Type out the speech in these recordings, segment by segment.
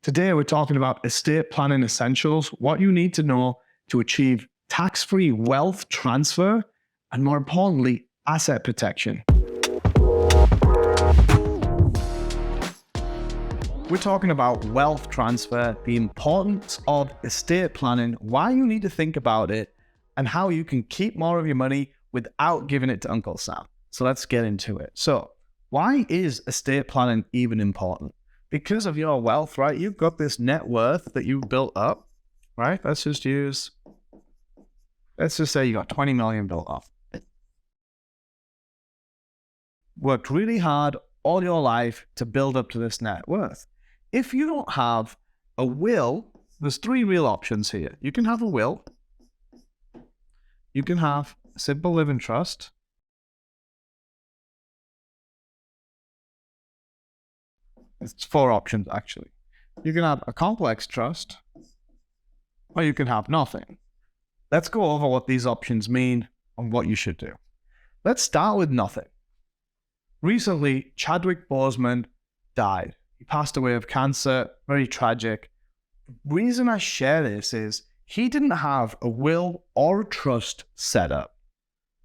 Today, we're talking about estate planning essentials, what you need to know to achieve tax-free wealth transfer, and more importantly, asset protection. We're talking about wealth transfer, the importance of estate planning, why you need to think about it, and how you can keep more of your money without giving it to Uncle Sam. So let's get into it. So why is estate planning even important? Because of your wealth, right? You've got this net worth that you've built up, right? Let's just say you got 20 million built up. Worked really hard all your life to build up to this net worth. If you don't have a will, there's three real options here. You can have a will, you can have a simple living trust, it's four options actually. You can have a complex trust, or you can have nothing. Let's go over what these options mean and what you should do. Let's start with nothing. Recently, Chadwick Boseman died. He passed away of cancer, very tragic. The reason I share this is he didn't have a will or a trust set up.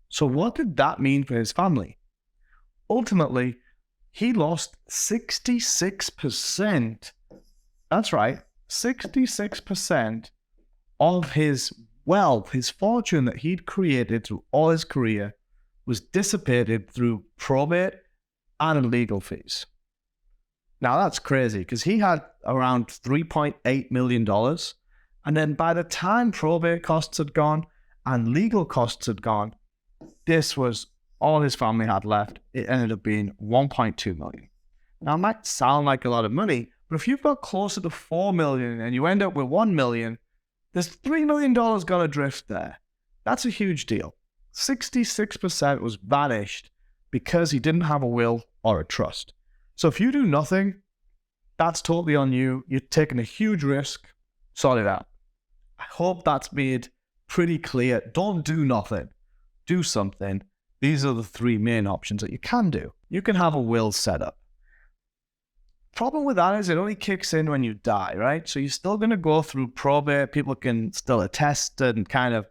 So what did that mean for his family? Ultimately, he lost 66%. That's right, 66% of his wealth, his fortune that he'd created through all his career was dissipated through probate and legal fees. Now that's crazy because he had around $3.8 million. And then by the time probate costs had gone and legal costs had gone, this was all his family had left. It ended up being 1.2 million. Now it might sound like a lot of money, but if you've got closer to 4 million and you end up with 1 million, there's $3 million gonna drift there. That's a huge deal. 66% was vanished because he didn't have a will or a trust. So if you do nothing, that's totally on you. You're taking a huge risk. Sort it out. I hope that's made pretty clear. Don't do nothing. Do something. These are the three main options that you can do. You can have a will set up. Problem with that is it only kicks in when you die, right? So you're still going to go through probate. People can still attest it and kind of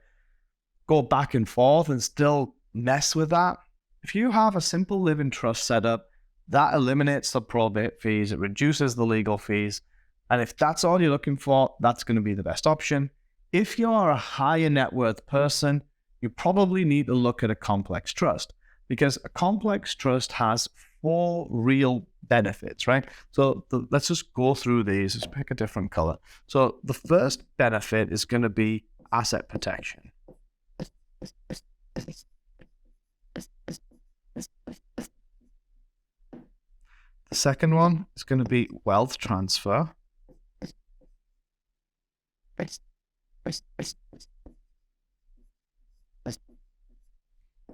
go back and forth and still mess with that. If you have a simple living trust set up, that eliminates the probate fees. It reduces the legal fees. And if that's all you're looking for, that's going to be the best option. If you're a higher net worth person, you probably need to look at a complex trust because a complex trust has four real benefits, right? So let's just go through these. Let's pick a different color. So the first benefit is going to be asset protection. The second one is going to be wealth transfer.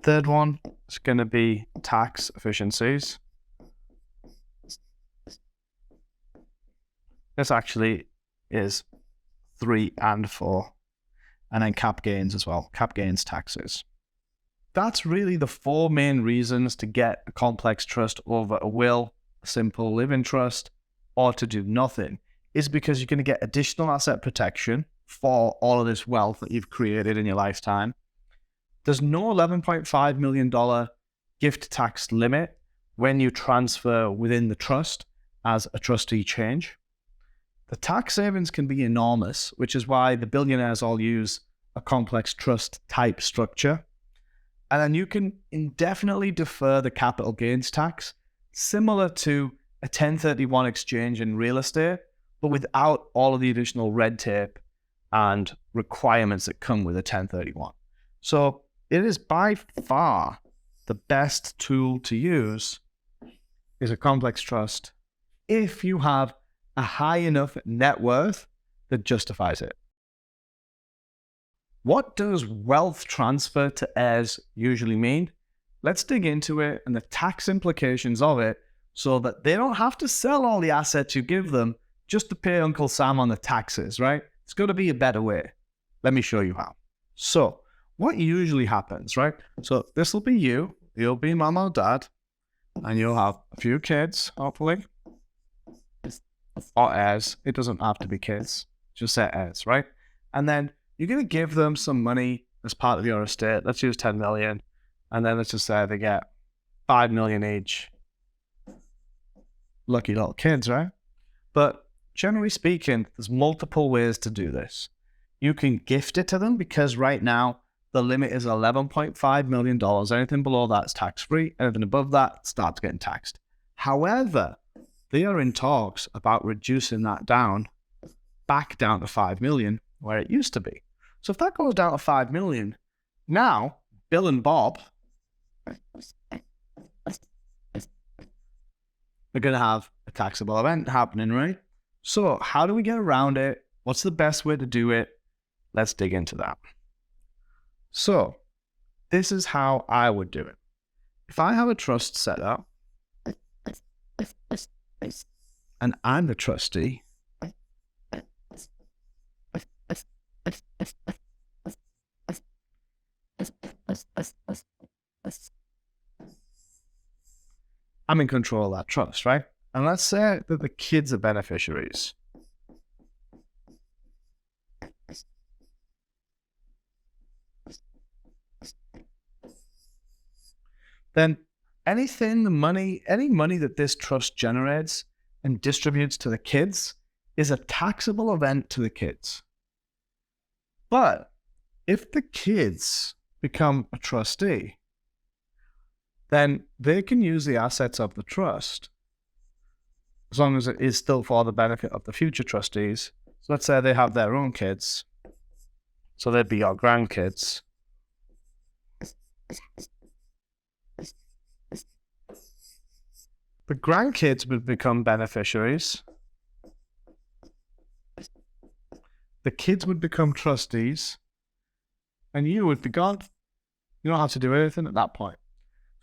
Third one is going to be tax efficiencies. This actually is 3 and 4. And then cap gains as well, cap gains taxes. That's really the four main reasons to get a complex trust over a will, a simple living trust, or to do nothing, is because you're going to get additional asset protection for all of this wealth that you've created in your lifetime. There's no $11.5 million gift tax limit when you transfer within the trust as a trustee change. The tax savings can be enormous, which is why the billionaires all use a complex trust type structure. And then you can indefinitely defer the capital gains tax, similar to a 1031 exchange in real estate, but without all of the additional red tape and requirements that come with a 1031. So it is by far the best tool to use is a complex trust if you have a high enough net worth that justifies it. What does wealth transfer to heirs usually mean? Let's dig into it and the tax implications of it so that they don't have to sell all the assets you give them just to pay Uncle Sam on the taxes, right? It's got to be a better way. Let me show you how. So what usually happens, right? So this will be you, you'll be mom or dad, and you'll have a few kids, hopefully. or heirs. It doesn't have to be kids. Just say heirs, right? And then you're going to give them some money as part of your estate. Let's use 10 million. And then let's just say they get 5 million each. Lucky little kids, right? But generally speaking, there's multiple ways to do this. You can gift it to them because right now the limit is $11.5 million. Anything below that is tax-free. Anything above that starts getting taxed. However, they are in talks about reducing that down, back down to 5 million, where it used to be. So if that goes down to 5 million, now Bill and Bob are going to have a taxable event happening, right? So how do we get around it? What's the best way to do it? Let's dig into that. So this is how I would do it. If I have a trust set up and I'm the trustee, I'm in control of that trust, right? And let's say that the kids are beneficiaries. Then any money that this trust generates and distributes to the kids is a taxable event to the kids. But if the kids become a trustee, then they can use the assets of the trust as long as it is still for the benefit of the future trustees. So let's say they have their own kids. So they'd be your grandkids. The grandkids would become beneficiaries. The kids would become trustees. And you would be gone. You don't have to do anything at that point.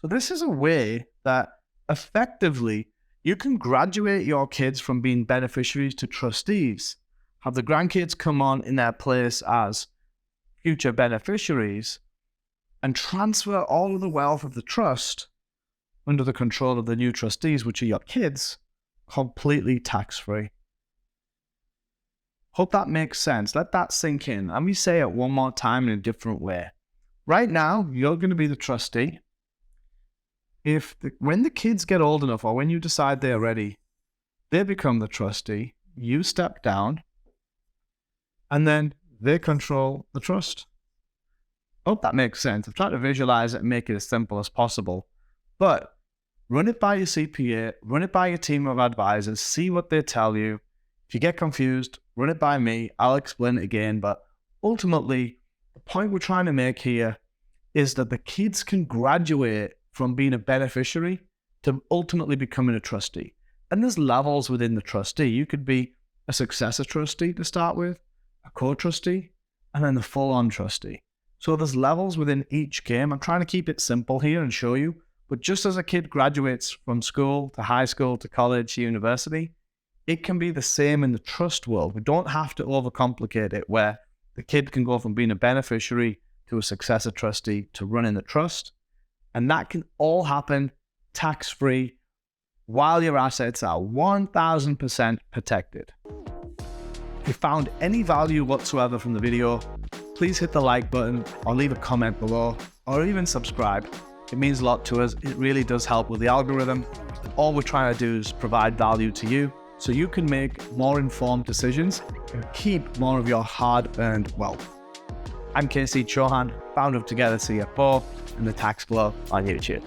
So this is a way that effectively you can graduate your kids from being beneficiaries to trustees, have the grandkids come on in their place as future beneficiaries, and transfer all of the wealth of the trust under the control of the new trustees, which are your kids, completely tax-free. Hope that makes sense. Let that sink in. Let me say it one more time in a different way. Right now, you're going to be the trustee. When the kids get old enough, or when you decide they're ready, they become the trustee, you step down, and then they control the trust. Hope that makes sense. I've tried to visualize it and make it as simple as possible. But run it by your CPA, run it by your team of advisors, see what they tell you. If you get confused, run it by me. I'll explain it again. But ultimately, the point we're trying to make here is that the kids can graduate from being a beneficiary to ultimately becoming a trustee. And there's levels within the trustee. You could be a successor trustee to start with, a co-trustee, and then the full-on trustee. So there's levels within each game. I'm trying to keep it simple here and show you. But just as a kid graduates from school to high school to college to university, it can be the same in the trust world. We don't have to overcomplicate it, where the kid can go from being a beneficiary to a successor trustee to running the trust. And that can all happen tax-free while your assets are 1000% protected. If you found any value whatsoever from the video, please hit the like button or leave a comment below, or even subscribe. It means a lot to us. It really does help with the algorithm. All we're trying to do is provide value to you so you can make more informed decisions and keep more of your hard-earned wealth. I'm KC Chauhan, founder of Together CFO and the Tax Flow on YouTube.